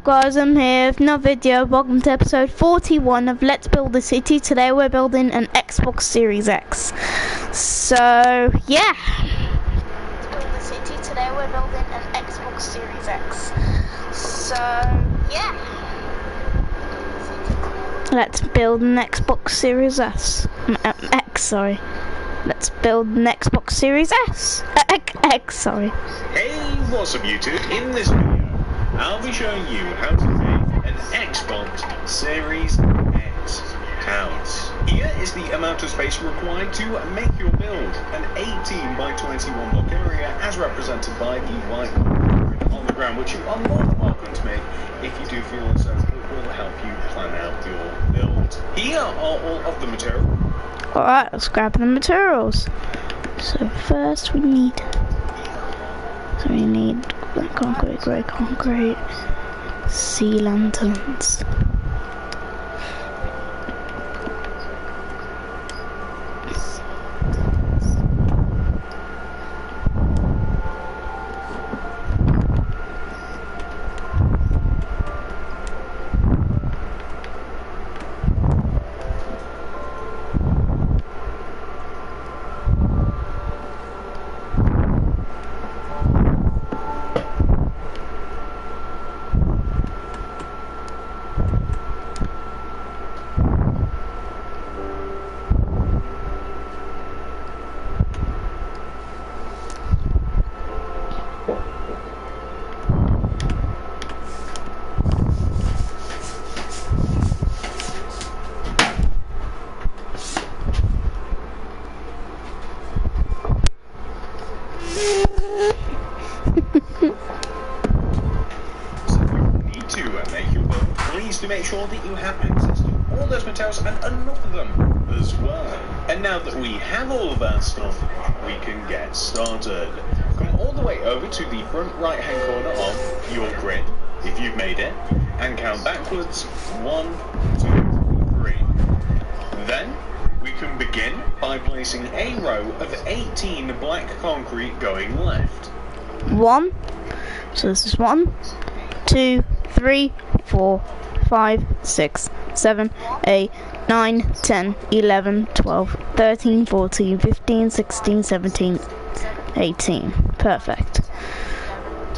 guys, I'm here with another video. Welcome to episode 41 of Let's Build a City. Today we're building an Xbox Series X. So, yeah. Let's build a city. Today we're building an Xbox Series X. So, yeah. Let's build an Xbox Series S. X, sorry. Let's build an Xbox Series S. X, sorry. Hey, what's up YouTube? In this video, I'll be showing you how to make an Xbox Series X house. Here is the amount of space required to make your build. An 18 by 21 block area as represented by the white on the ground, which you are more than welcome to make if you do feel as though it will help you plan out your build. Here are all of the materials. Alright, let's grab the materials. So first we need black concrete, grey concrete, sea lanterns. Please do make sure that you have access to all those materials and enough of them as well. And now that we have all of our stuff, we can get started. Come all the way over to the front right hand corner of your grid, if you've made it, and count backwards 1, 2, 3. Then we can begin by placing a row of 18 black concrete going left. 1, so this is 1, 2, 3, 4, 5, 6, 7, 8, 9, 10, 11, 12, 13, 14, 15, 16, 17, 18. Perfect.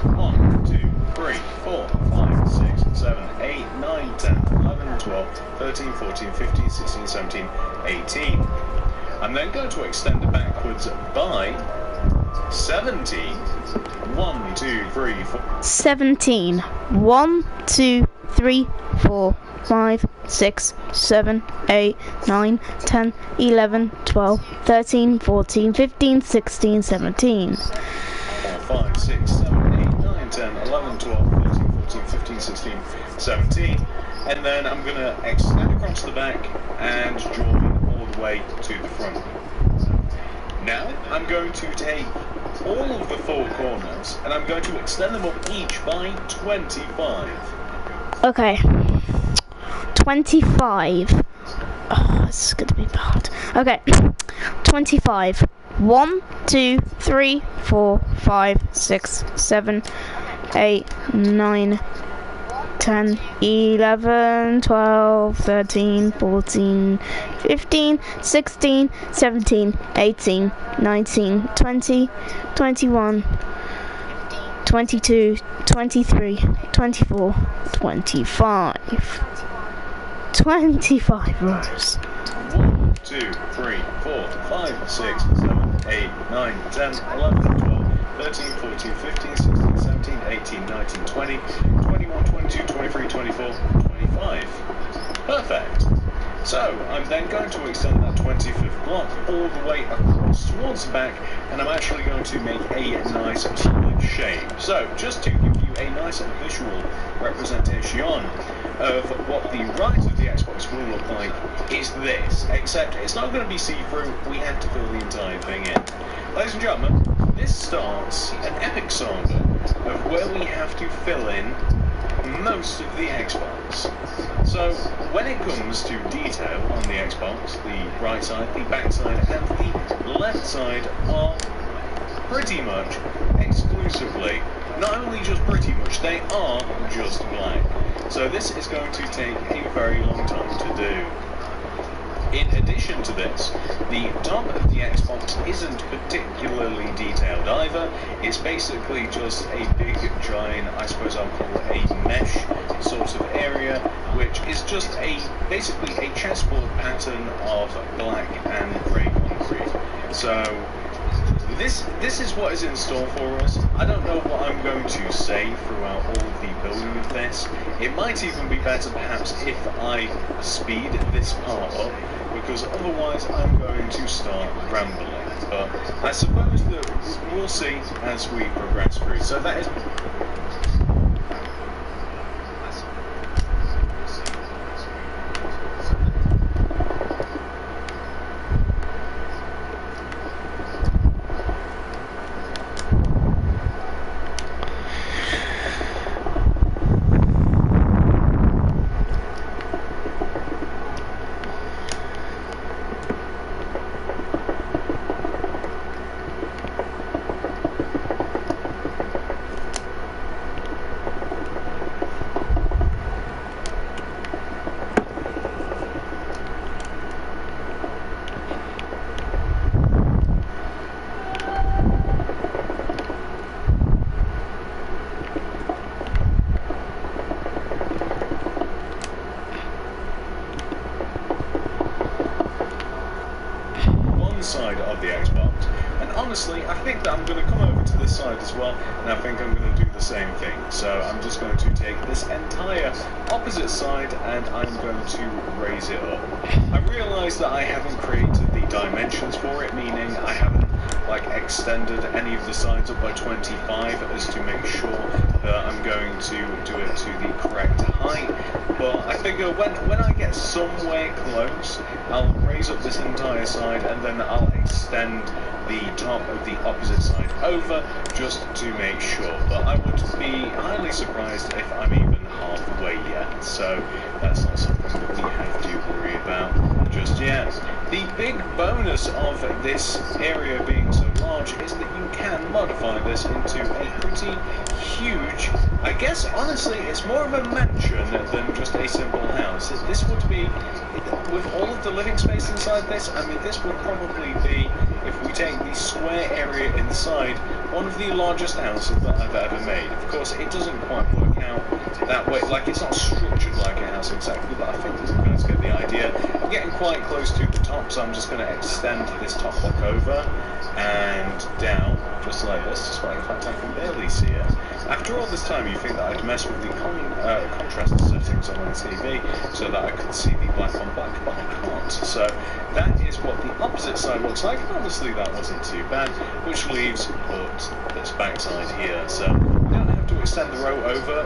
1, 2, 3, 4, 5, 6, 7, 8, 9, 10, 11, 12, 13, 14, 15, 16, 17, 18. I'm then going to extend it backwards by 17. 1, 2, 3, 4. 17. 1, 2, 3, 4, 5, 6, 7, 8, 9, 10, 11, 12, 13, 14, 15, 16, 17. 4, 5, 6, 7, 8, 9, 10, 11, 12, 13, 14, 15, 16, 17. And then I'm going to extend across the back and join all the way to the front. Now I'm going to take all of the four corners and I'm going to extend them up each by 25. Okay. 25. Oh, this is going to be bad. Okay. 25. 1, 2, 3, 4, 5, 6, 7, 8, 9, 10, 11, 12, 13, 14, 15, 16, 17, 18, 19, 20, 21, 22, 23, 24, 25. 25 rows. 1, 2, 3, 4, 5, 6, 7, 8, 9, 10, 11, 12, 13, 14, 15, 16, 17, 18, 19, 20, 21, 22, 23, 24, 25. Perfect. So, I'm then going to extend that 25th block all the way across towards the back, and I'm actually going to make a nice solid shape. So, just to give you a nice visual representation of what the right of the Xbox will look like is this, except it's not going to be see-through, we have to fill the entire thing in. Ladies and gentlemen, this starts an epic saga of where we have to fill in most of the Xbox. So when it comes to detail on the Xbox, the right side, the back side and the left side are pretty much exclusively, not only just pretty much, they are just black. So this is going to take a very long time to do. In addition to this, the top of the Xbox isn't particularly detailed either. It's basically just a big, giant, I suppose I'll call it a mesh sort of area, which is just basically a chessboard pattern of black and grey concrete. So this is what is in store for us. I don't know what I'm going to say throughout all of the building of this. It might even be better perhaps if I speed this part up, because otherwise I'm going to start rambling. But I suppose that we'll see as we progress through. So that is... side of the Xbox, and honestly I think that I'm going to come over to this side as well, and I think I'm going to do the same thing. So I'm just going to take this entire opposite side and I'm going to raise it up. I realise that I haven't created the dimensions for it, meaning I haven't extended any of the sides up by 25 as to make sure that I'm going to do it to the correct height. But I figure when I get somewhere close, I'll raise up this entire side and then I'll extend the top of the opposite side over just to make sure. But I would be highly surprised if I'm even halfway yet, so that's not something that we have to worry about just yet. The big bonus of this area being so large is that you can modify this into a pretty huge, I guess honestly it's more of a mansion than just a simple house. This would be, with all of the living space inside this, I mean this would probably be, if we take the square area inside, one of the largest houses that I've ever made. Of course it doesn't quite work out that way, it's not structured like a house exactly, but I think you guys get the idea. I'm getting quite close to the top, so I'm just going to extend this top block over and down, just like this. Despite the fact I can barely see it. After all this time, you think that I'd mess with the contrast settings on my TV so that I could see the black on black, but I can't. So that is what the opposite side looks like. Honestly, that wasn't too bad, which leaves but this backside here. So we don't have to extend the row over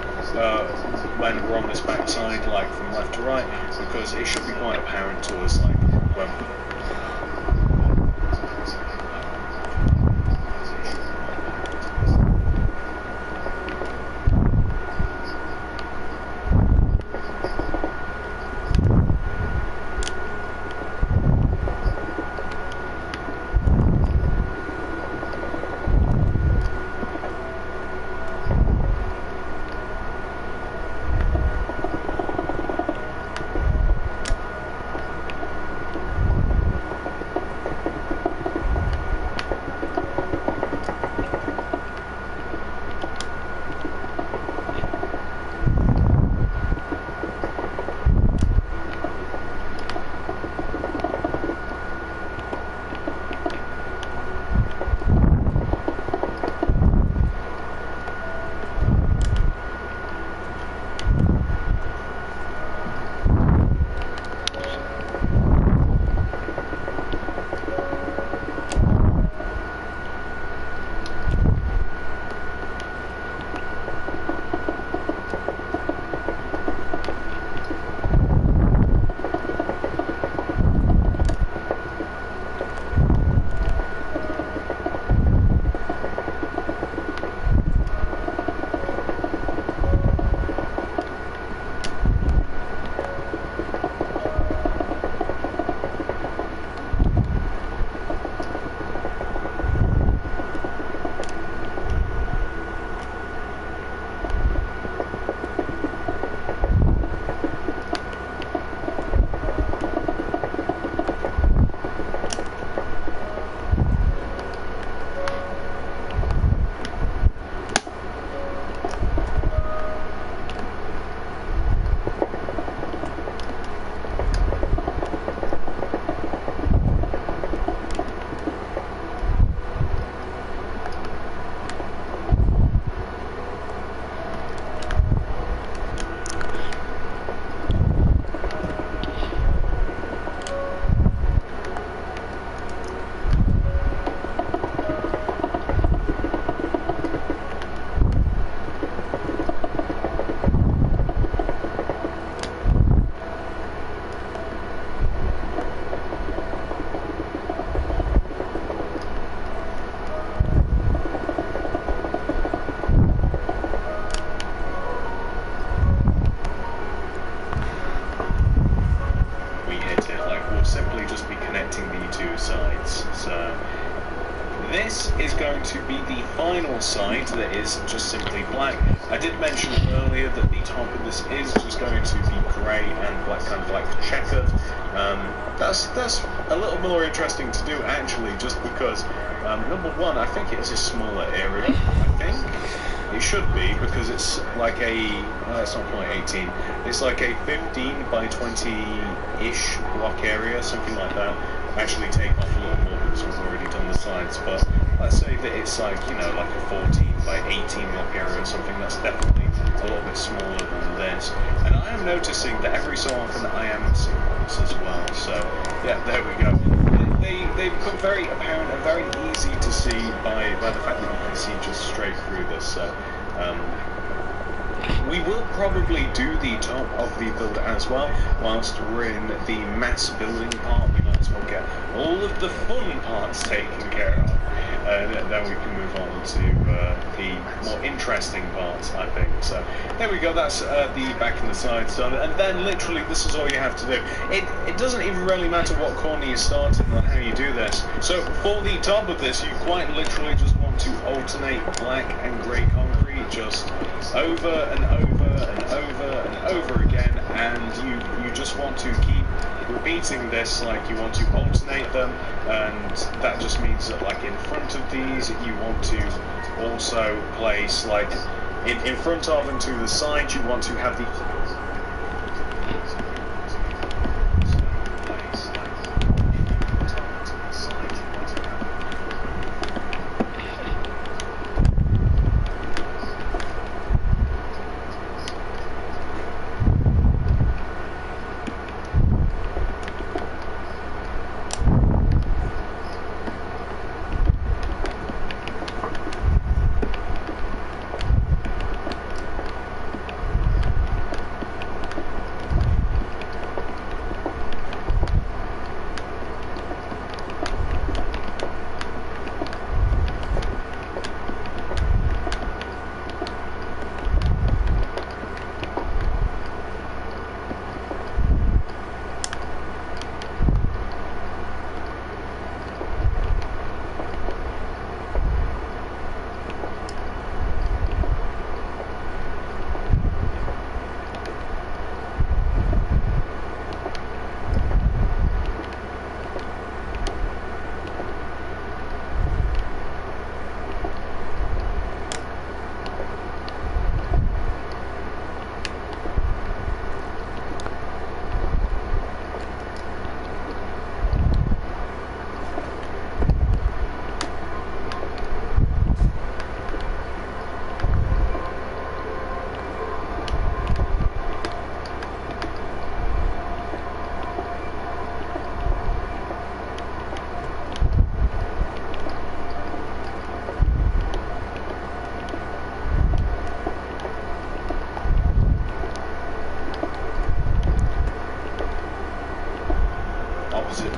when we're on this backside, from left to right, because it should be quite apparent to us, when connecting the two sides. So this is going to be the final side that is just simply black. I did mention earlier that the top of this is just going to be grey and black, kind of like checkered. That's a little more interesting to do actually, just because number one, I think it is a smaller area. I think it should be, because it's like a it's not quite 18. It's like a 15 by 20-ish block area, something like that. Actually, take off a little more because we've already done the sides, but let's say that it's like, you know, like a 14 by 18 block area or something. That's definitely a little bit smaller than this. And I am noticing that every so often I am missing ones as well. So yeah, there we go. They become very apparent and very easy to see by the fact that you can see just straight through this. So we will probably do the top of the build as well, whilst we're in the mass building part. We might as well get all of the fun parts taken care of, and then we can move on to the more interesting parts, I think. So there we go, that's the back and the sides done, and then literally this is all you have to do. It doesn't even really matter what corner you start in or how you do this. So for the top of this, you quite literally just want to alternate black and grey concrete just over and over and over and over again, and you just want to keep repeating this. Like, you want to alternate them, and that just means that, like, in front of these you want to also place, like, in front of and to the side you want to have the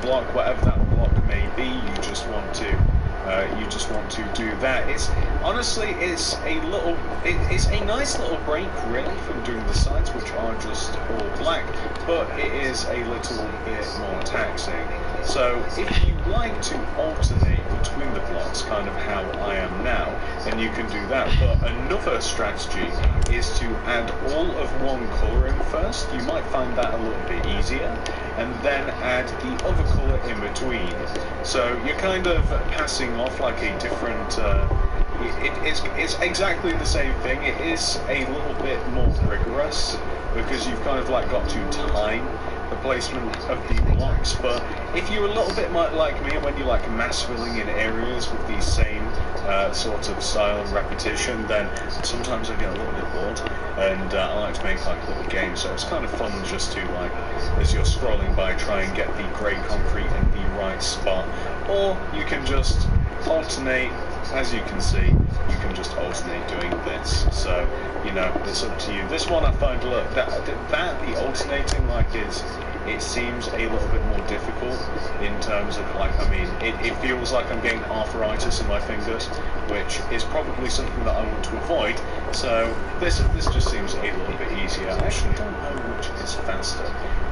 block, whatever that block may be, you just want to do that. It's honestly, it's a nice little break really from doing the sides, which are just all black, but it is a little bit more taxing. So if you like to alternate between the blocks, kind of how I am now, then you can do that. But another strategy is to add all of one colour in first. You might find that a little bit easier, and then add the other colour in between. So you're kind of passing off like a different, it's exactly the same thing. It is a little bit more rigorous, because you've kind of like got to time the placement of the blocks. But if you're a little bit like me, when you like mass filling in areas with the same sort of style and repetition, then sometimes I get a little bit bored, and I like to make like little games. So it's kind of fun just to, like, as you're scrolling by, try and get the grey concrete in the right spot. Or you can just alternate, as you can see, you can just alternate doing this. So, you know, it's up to you. This one I find, look, that the alternating, like, it seems a little bit more difficult in terms of, like, I mean, it feels like I'm getting arthritis in my fingers, which is probably something that I want to avoid. So this just seems a little bit easier. I actually don't know which is faster.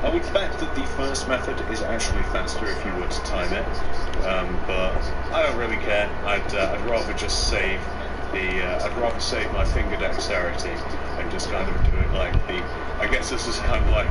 I would bet that the first method is actually faster if you were to time it, but I don't really care. I'd rather just save I'd rather save my finger dexterity and just kind of do it like I guess this is kind of like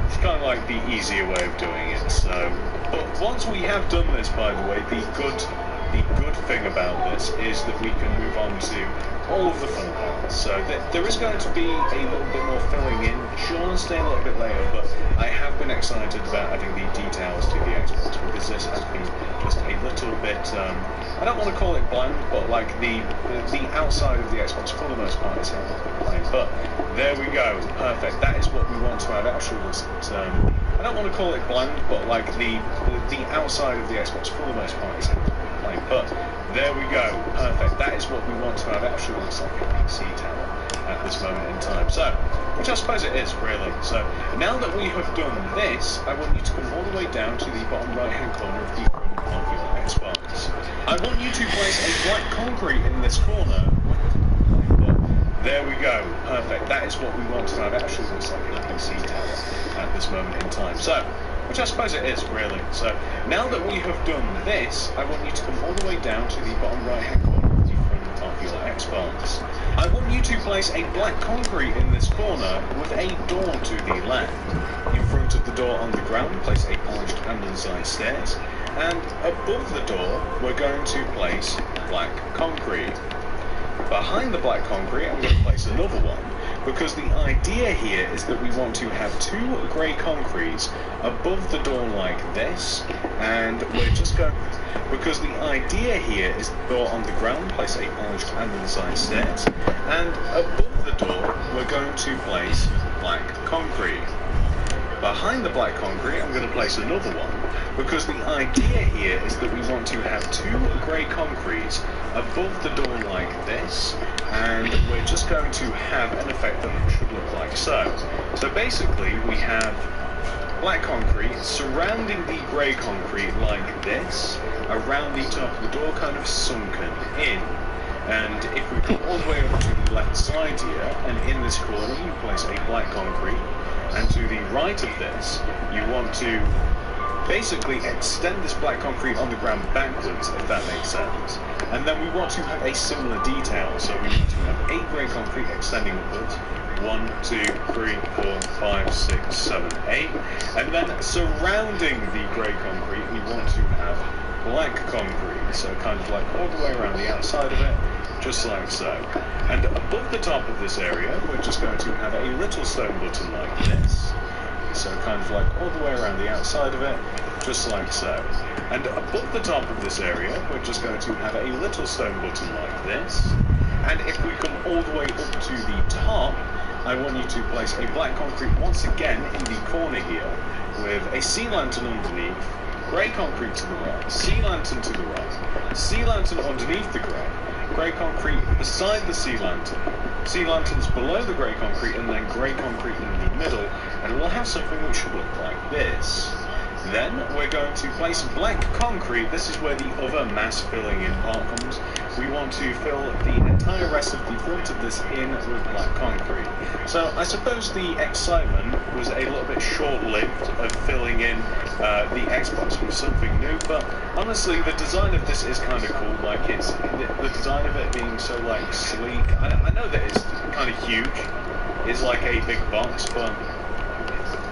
it's kind of like the easier way of doing it. So, but once we have done this, by the way, the good thing about this is that we can move on to all of the fun parts. So there is going to be a little bit more filling in, just a little bit later, but I have been excited about adding the details to the Xbox because this has been just a little bit, I don't want to call it bland, but like the outside of the Xbox for the most part is how it's playing. But there we go, perfect. That is what we want to add. Actually, I don't want to call it bland, but like the outside of the Xbox for the most part is how it's playing. But there we go, perfect. That is what we want to have. Actually looks like a PC tower at this moment in time. So, which I suppose it is, really. So, now that we have done this, I want you to come all the way down to the bottom right-hand corner of the front of your Xbox. I want you to place a black concrete in this corner. There we go, perfect. That is what we want to have. Actually looks like a PC tower at this moment in time. So, which I suppose it is, really. So, now that we have done this, I want you to come all the way down to the bottom right-hand corner of the front of your Xbox. I want you to place a black concrete in this corner with a door to the left. In front of the door on the ground, place a polished andesite stairs. And above the door, we're going to place black concrete. Behind the black concrete, I'm going to place another one. Because the idea here is that we want to have two grey concretes above the door like this, and we're just going, because the idea here is the door on the ground, place a polished andesite stairs, and above the door we're going to place black concrete. Behind the black concrete I'm going to place another one, because the idea here is that we want to have two grey concretes above the door like this, and we're just going to have an effect that should look like so. So basically we have black concrete surrounding the grey concrete like this, around the top of the door, kind of sunken in. And if we come all the way over to the left side here, and in this corner you place a black concrete, and to the right of this you want to basically extend this black concrete on the ground backwards, if that makes sense. And then we want to have a similar detail, so we need to have 8 grey concrete extending upwards. 1, 2, 3, 4, 5, 6, 7, 8. And then surrounding the grey concrete we want to have black concrete, so kind of like all the way around the outside of it, just like so. And above the top of this area we're just going to have a little stone button like this. So kind of like all the way around the outside of it, just like so. And above the top of this area, we're just going to have a little stone button like this. And if we come all the way up to the top, I want you to place a black concrete once again in the corner here, with a sea lantern underneath, grey concrete to the right, sea lantern to the right, sea lantern underneath the grey concrete beside the sea lanterns below the grey concrete, and then grey concrete in the middle, and we'll have something which should look like this. Then we're going to place black concrete. This is where the other mass filling in part comes. We want to fill the entire rest of the front of this in with black concrete. So I suppose the excitement was a little bit short-lived of filling in the Xbox with something new, but honestly the design of this is kind of cool. Like it's the design of it being so like sleek. I know that it's kind of huge. It's like a big box, but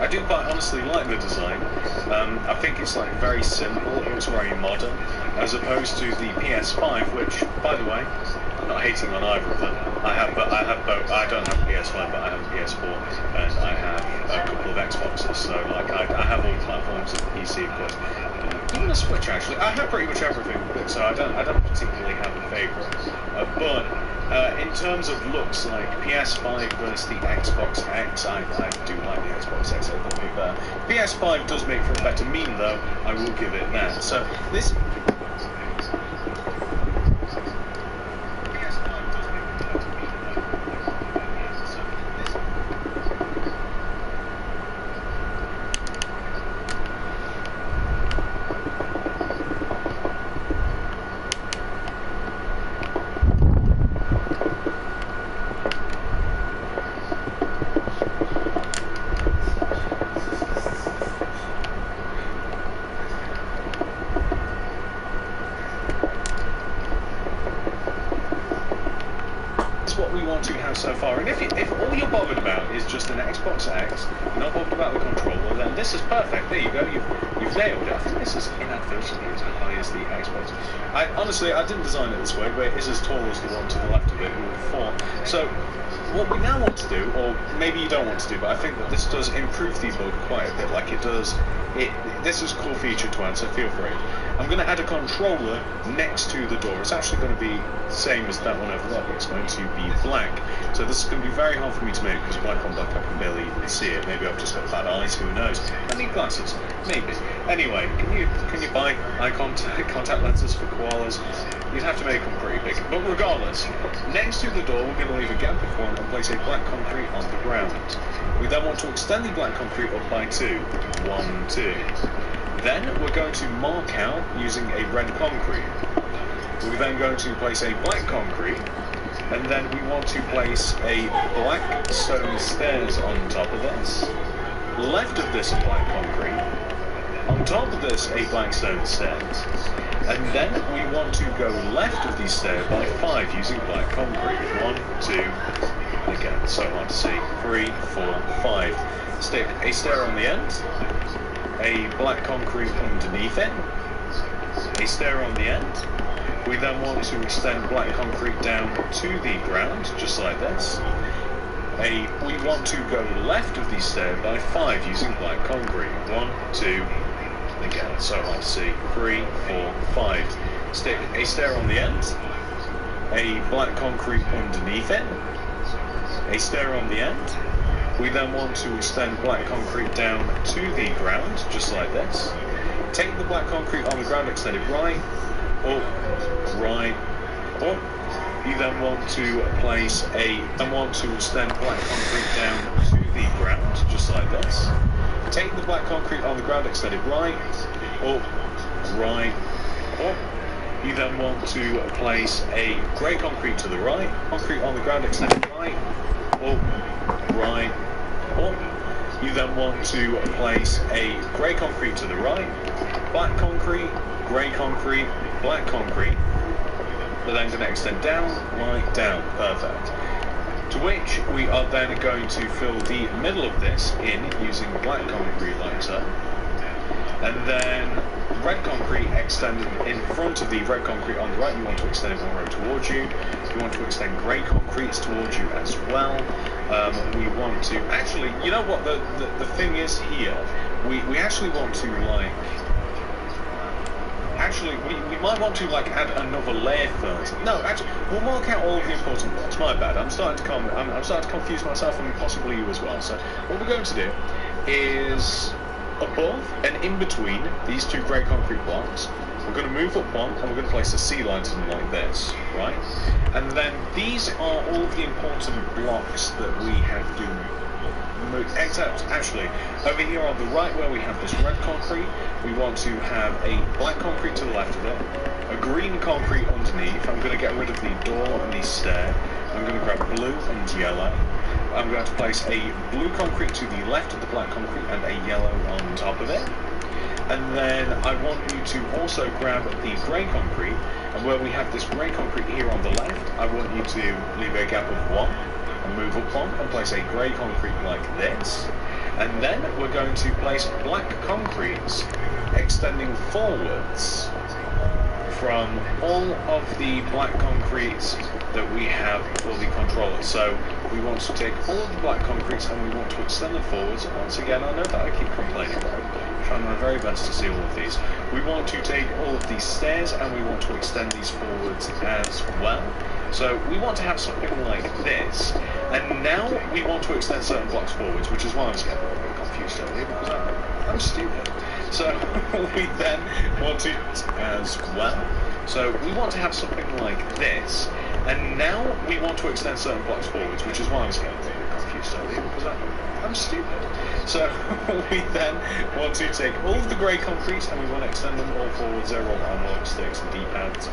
I do quite honestly like the design. I think it's like very simple, it was very modern, as opposed to the PS5, which, by the way, I'm not hating on either of them. I have both. I don't have a PS5, but I have a PS4, and I have a couple of Xboxes. So like I have all the platforms of the PC, but even a Switch actually. I have pretty much everything, so I don't particularly have a favourite. But in terms of looks, like PS5 versus the Xbox X, I do like the Xbox X a little bit better. PS5 does make for a better meme though, I will give it that. So this... is just an Xbox X, not bothered about the controller, then this is perfect. There you go, you've nailed it. I think this is inadvertently as high as the Xbox. Honestly, I didn't design it this way, but it is as tall as the one to the left of it, who would have thought. So, what we now want to do, or maybe you don't want to do, but I think that this does improve the HUD quite a bit, like it does, this is a cool feature to add, so feel free. I'm going to add a controller next to the door. It's actually going to be the same as that one over there, but it's going to be black. So this is going to be very hard for me to make, because black on black I can barely even see it. Maybe I've just got bad eyes, who knows. I need glasses, maybe. Anyway, can you buy eye contact lenses for koalas? You'd have to make them pretty big. But regardless, next to the door we're going to leave a gap of 1 and place a black concrete on the ground. We then want to extend the black concrete up by 2. 1, 2. Then we're going to mark out using a red concrete. We're then going to place a black concrete, and then we want to place a black stone stairs on top of this. Left of this, a black concrete. On top of this, a black stone stairs. And then we want to go left of these stairs by 5 using black concrete. 1, 2, again, so hard to see. 3, 4, 5. Stick a stair on the end, a black concrete underneath it, a stair on the end. We then want to extend black concrete down to the ground, just like this. We want to go left of these stairs by 5 using black concrete. 1, 2, again, so hard to see. 3, 4, 5. Stick a stair on the end, a black concrete underneath it, a stair on the end. We then want to extend black concrete down to the ground, just like this. Take the black concrete on the ground, extend it right, up, right, up. You then want to extend black concrete down to the ground, just like this. Take the black concrete on the ground, extend it right, up, right, up. You then want to place a grey concrete to the right, concrete on the ground, extend it right, up, right, up. You then want to place a grey concrete to the right, black concrete, grey concrete, black concrete. We're then going to extend down, right, down, perfect. To which we are then going to fill the middle of this in using black concrete like so. And then red concrete extended in front of the red concrete on the right. You want to extend it one row towards you. You want to extend grey concretes towards you as well. We want to actually, you know what the thing is here? We actually want to like. Actually, we might want to like add another layer first. No, actually, we'll mark out all of the important blocks. My bad. I'm starting to confuse myself and possibly you as well. So what we're going to do is above and in between these two grey concrete blocks, we're going to move up one and we're going to place a sea lantern like this, right? And then these are all of the important blocks that we have to move. Except, actually, over here on the right where we have this red concrete, we want to have a black concrete to the left of it, a green concrete underneath. I'm going to get rid of the door and the stair. I'm going to grab blue and yellow. I'm going to place a blue concrete to the left of the black concrete and a yellow on top of it. And then I want you to also grab the grey concrete, and where we have this grey concrete here on the left, I want you to leave a gap of 1 and move up 1 and place a grey concrete like this. And then we're going to place black concretes extending forwards from all of the black concretes that we have for the controller. So we want to take all of the black concretes and we want to extend them forwards. Once again, I know that I keep complaining, but I'm trying my very best to see all of these. We want to take all of these stairs and we want to extend these forwards as well. So we want to have something like this. And now we want to extend certain blocks forwards, which is why I was getting a little bit confused earlier, because I'm stupid. So we then want to as well. So we want to have something like this. And now we want to extend certain blocks forwards, which is why I was getting a little bit confused earlier, because I'm stupid. So we then want to take all of the grey concretes and we want to extend them all forwards. They're all analog sticks and D-pads.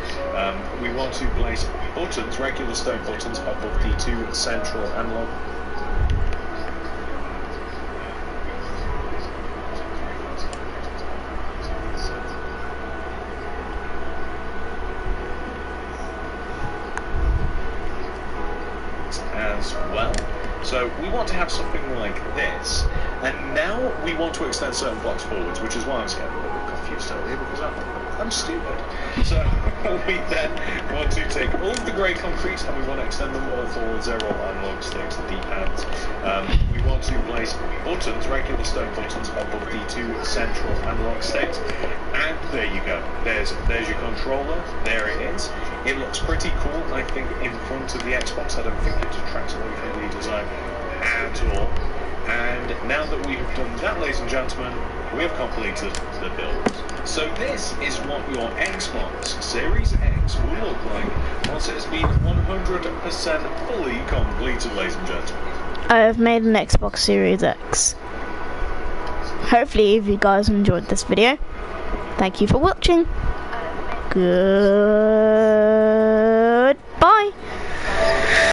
We want to place buttons, regular stone buttons, above the 2 central analog. As well. So we we want to have something like this, and now we want to extend certain blocks forwards, which is why I was getting a little bit confused earlier, because I'm stupid. So we then want to take all of the grey concrete and we want to extend them all forwards. They're all analog sticks, the D-pads. We want to place buttons, regular stone buttons, above the two central analog sticks. And there you go. There's your controller. There it is. It looks pretty cool, I think, in front of the Xbox. I don't think it detracts away from the design at all. And now that we have done that, ladies and gentlemen, we have completed the build. So this is what your Xbox Series X will look like once it has been 100% fully completed, ladies and gentlemen. I have made an Xbox Series X. Hopefully if you guys enjoyed this video, thank you for watching. Good.